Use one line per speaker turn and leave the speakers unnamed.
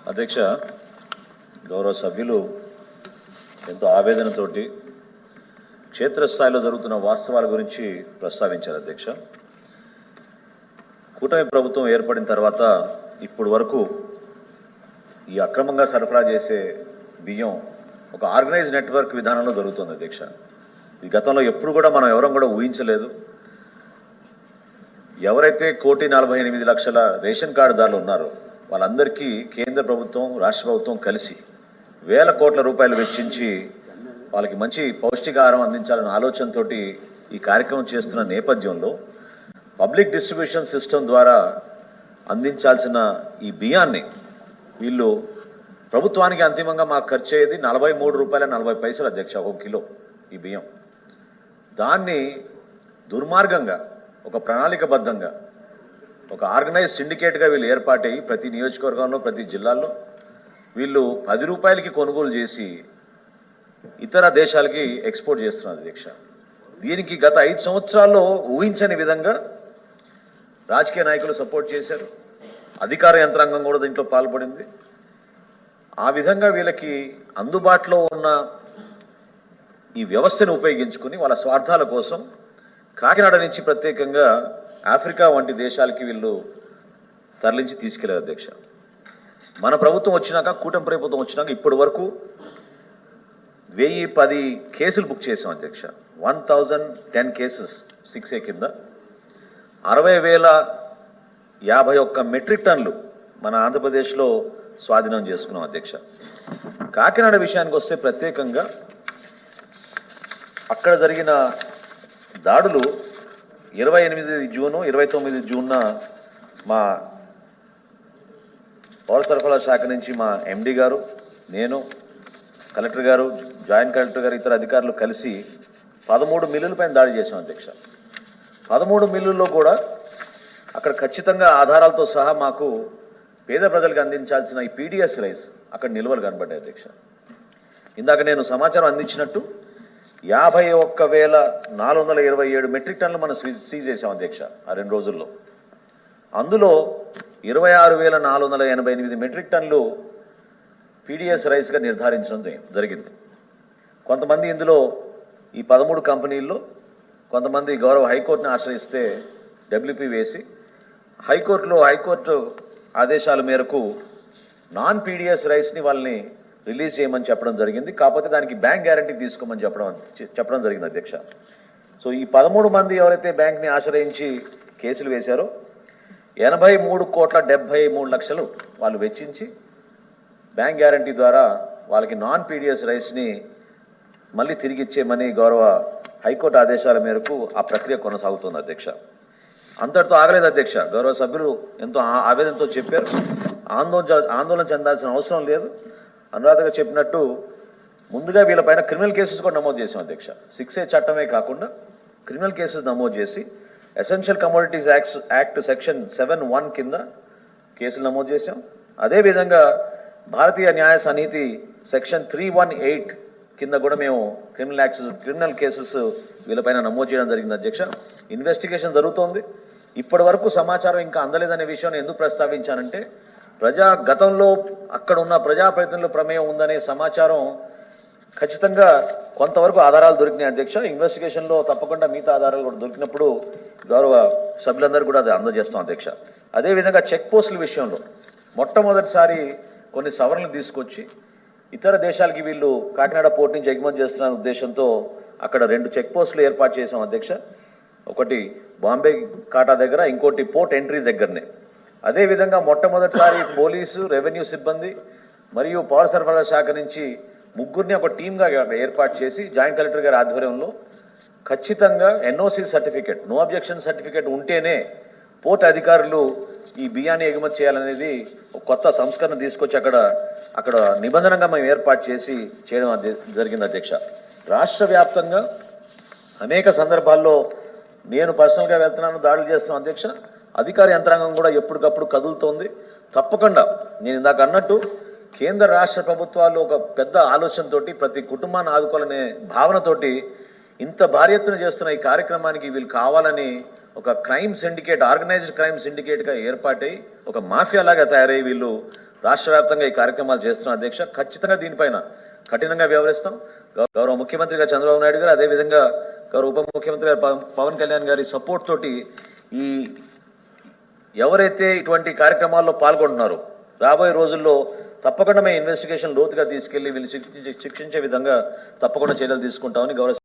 అధ్యక్ష, గౌరవ సభ్యులు ఎంతో ఆవేదనతోటి క్షేత్రస్థాయిలో జరుగుతున్న వాస్తవాల గురించి ప్రస్తావించారు. అధ్యక్ష, కూటమి ప్రభుత్వం ఏర్పడిన తర్వాత ఇప్పుడు వరకు ఈ అక్రమంగా సరఫరా చేసే బియ్యం ఒక ఆర్గనైజ్ నెట్వర్క్ విధానంలో జరుగుతుంది. అధ్యక్ష, ఈ గతంలో ఎప్పుడు కూడా మనం ఎవరం కూడా ఊహించలేదు. ఎవరైతే 1,48,00,000 రేషన్ కార్డుదారులు ఉన్నారో వాళ్ళందరికీ కేంద్ర ప్రభుత్వం, రాష్ట్ర ప్రభుత్వం కలిసి వేల కోట్ల రూపాయలు వెచ్చించి వాళ్ళకి మంచి పౌష్టికాహారం అందించాలనే ఆలోచనతో ఈ కార్యక్రమం చేస్తున్న నేపథ్యంలో పబ్లిక్ డిస్ట్రిబ్యూషన్ సిస్టమ్ ద్వారా అందించాల్సిన ఈ బియ్యాన్ని వీళ్ళు ప్రభుత్వానికి అంతిమంగా మాకు ఖర్చు అయ్యేది ₹43.40 అధ్యక్ష, 1 కిలో ఈ బియ్యం. దాన్ని దుర్మార్గంగా ఒక ప్రణాళికబద్ధంగా ఒక ఆర్గనైజ్ సిండికేట్గా వీళ్ళు ఏర్పాటయ్యి ప్రతి నియోజకవర్గంలో, ప్రతి జిల్లాల్లో వీళ్ళు ₹10కి కొనుగోలు చేసి ఇతర దేశాలకి ఎక్స్పోర్ట్ చేస్తున్నారు. అధ్యక్ష, దీనికి గత 5 సంవత్సరాల్లో ఊహించని విధంగా రాజకీయ నాయకులు సపోర్ట్ చేశారు, అధికార యంత్రాంగం కూడా దీంట్లో పాల్పడింది. ఆ విధంగా వీళ్ళకి అందుబాటులో ఉన్న ఈ వ్యవస్థను ఉపయోగించుకుని వాళ్ళ స్వార్థాల కోసం కాకినాడ నుంచి ప్రత్యేకంగా ఆఫ్రికా వంటి దేశాలకి వీళ్ళు తరలించి తీసుకెళ్లారు. అధ్యక్ష, మన ప్రభుత్వం వచ్చినాక, కూటమి ప్రభుత్వం వచ్చినాక ఇప్పటి వరకు 1010 కేసులు బుక్ చేసాం. అధ్యక్ష, 1010 కేసెస్ 6A కింద 60,051 మెట్రిక్ టన్నులు మన ఆంధ్రప్రదేశ్లో స్వాధీనం చేసుకున్నాం. అధ్యక్ష, కాకినాడ విషయానికి వస్తే ప్రత్యేకంగా అక్కడ జరిగిన దాడులు 28 జూను 29 జూన్న మా పౌర సరఫరాల శాఖ నుంచి మా ఎండి గారు, నేను, కలెక్టర్ గారు, జాయింట్ కలెక్టర్ గారు, ఇతర అధికారులు కలిసి 13 మిల్లుల పైన దాడి చేశాం. అధ్యక్ష, 13 మిల్లుల్లో కూడా అక్కడ ఖచ్చితంగా ఆధారాలతో సహా మాకు పేద ప్రజలకు అందించాల్సిన ఈ పీడిఎస్ రైస్ అక్కడ నిల్వలు కనబడ్డాయి. అధ్యక్ష, ఇందాక నేను సమాచారం అందించినట్టు 51,427 మెట్రిక్ టన్నులు మనం సీజ్ చేసాం. అధ్యక్ష, ఆ 2 రోజుల్లో అందులో 26,488 మెట్రిక్ టన్నులు పీడిఎస్ రైస్గా నిర్ధారించడం జరిగింది. కొంతమంది ఇందులో ఈ 13 కంపెనీల్లో కొంతమంది గౌరవ హైకోర్టుని ఆశ్రయిస్తే డబ్ల్యూపీ వేసి హైకోర్టు ఆదేశాల మేరకు నాన్ పీడిఎస్ రైస్ని వాళ్ళని రిలీజ్ చేయమని చెప్పడం జరిగింది. కాకపోతే దానికి బ్యాంక్ గ్యారంటీ తీసుకోమని చెప్పడం జరిగింది. అధ్యక్ష, సో ఈ 13 మంది ఎవరైతే బ్యాంక్ని ఆశ్రయించి కేసులు వేశారో 83,73,00,000 వాళ్ళు వెచ్చించి బ్యాంక్ గ్యారంటీ ద్వారా వాళ్ళకి నాన్ పీడిఎస్ రైస్ని మళ్ళీ తిరిగి ఇచ్చేయమని గౌరవ హైకోర్టు ఆదేశాల మేరకు ఆ ప్రక్రియ కొనసాగుతుంది. అధ్యక్ష, అంతటితో ఆగలేదు. అధ్యక్ష, గౌరవ సభ్యులు ఎంతో ఆవేదనతో చెప్పారు, ఆందోళన చెందాల్సిన అవసరం లేదు. అనురాధగా చెప్పినట్టు ముందుగా వీళ్ళపైన క్రిమినల్ కేసెస్ కూడా నమోదు చేసాం. అధ్యక్ష, 6A చట్టమే కాకుండా క్రిమినల్ కేసెస్ నమోదు చేసి ఎసెన్షియల్ కమోడిటీస్ యాక్ట్ సెక్షన్ 7(1) కింద కేసులు నమోదు చేశాం. అదేవిధంగా భారతీయ న్యాయ సమితి సెక్షన్ 318 కింద కూడా మేము క్రిమినల్ కేసెస్ వీళ్ళపైన నమోదు చేయడం జరిగింది. అధ్యక్ష, ఇన్వెస్టిగేషన్ జరుగుతోంది. ఇప్పటి వరకు సమాచారం ఇంకా అందలేదనే విషయాన్ని ఎందుకు ప్రస్తావించానంటే గతంలో అక్కడ ఉన్న ప్రజాప్రతినిధుల ప్రమేయం ఉందనే సమాచారం ఖచ్చితంగా కొంతవరకు ఆధారాలు దొరికినాయి. అధ్యక్ష, ఇన్వెస్టిగేషన్లో తప్పకుండా మిగతా ఆధారాలు కూడా దొరికినప్పుడు గౌరవ సభ్యులందరూ కూడా అది అందజేస్తాం. అధ్యక్ష, అదేవిధంగా చెక్ పోస్టుల విషయంలో మొట్టమొదటిసారి కొన్ని సవరణలు తీసుకొచ్చి ఇతర దేశాలకి వీళ్ళు కాకినాడ పోర్ట్ నుంచి ఎగుమతి చేస్తున్న ఉద్దేశంతో అక్కడ 2 చెక్ పోస్టులు ఏర్పాటు చేసాం. అధ్యక్ష, ఒకటి బాంబే కాటా దగ్గర, ఇంకోటి పోర్ట్ ఎంట్రీ దగ్గరనే. అదేవిధంగా మొట్టమొదటిసారి పోలీసు, రెవెన్యూ సిబ్బంది మరియు పౌర సరఫరాల శాఖ నుంచి 3గురిని ఒక టీమ్గా ఏర్పాటు చేసి జాయింట్ కలెక్టర్ గారి ఆధ్వర్యంలో ఖచ్చితంగా NOC certificate, no objection certificate ఉంటేనే పోర్ట్ అధికారులు ఈ బియ్యాన్ని ఎగుమతి చేయాలనేది ఒక కొత్త సంస్కరణ తీసుకొచ్చి అక్కడ నిబంధనగా మేము ఏర్పాటు చేసి చేయడం జరిగింది. అధ్యక్ష, రాష్ట్ర వ్యాప్తంగా అనేక సందర్భాల్లో నేను పర్సనల్గా వెళ్తున్నాను, దాడులు చేస్తున్నాను. అధ్యక్ష, అధికార యంత్రాంగం కూడా ఎప్పటికప్పుడు కదులుతోంది. తప్పకుండా నేను ఇందాక అన్నట్టు కేంద్ర రాష్ట్ర ప్రభుత్వాలు ఒక పెద్ద ఆలోచనతో ప్రతి కుటుంబాన్ని ఆదుకోవాలనే భావనతోటి ఇంత భారీ ఎత్తున చేస్తున్న ఈ కార్యక్రమానికి వీళ్ళు కావాలని ఒక క్రైమ్ సిండికేట్, ఆర్గనైజ్డ్ క్రైమ్ సిండికేట్గా ఏర్పాటై ఒక మాఫియా లాగా తయారై వీళ్ళు రాష్ట్ర వ్యాప్తంగా ఈ కార్యక్రమాలు చేస్తున్నాం అధ్యక్ష. ఖచ్చితంగా దీనిపైన కఠినంగా వ్యవహరిస్తాం. గౌరవ ముఖ్యమంత్రి గారు చంద్రబాబు నాయుడు గారు, అదేవిధంగా గౌరవ ఉప ముఖ్యమంత్రి గారు పవన్ కళ్యాణ్ గారి సపోర్ట్ తోటి ఈ ఎవరైతే ఇటువంటి కార్యక్రమాల్లో పాల్గొంటున్నారో రాబోయే రోజుల్లో తప్పకుండా మేము ఇన్వెస్టిగేషన్ లోతుగా తీసుకెళ్లి వీళ్ళు శిక్షించే విధంగా తప్పకుండా చర్యలు తీసుకుంటామని గౌరవ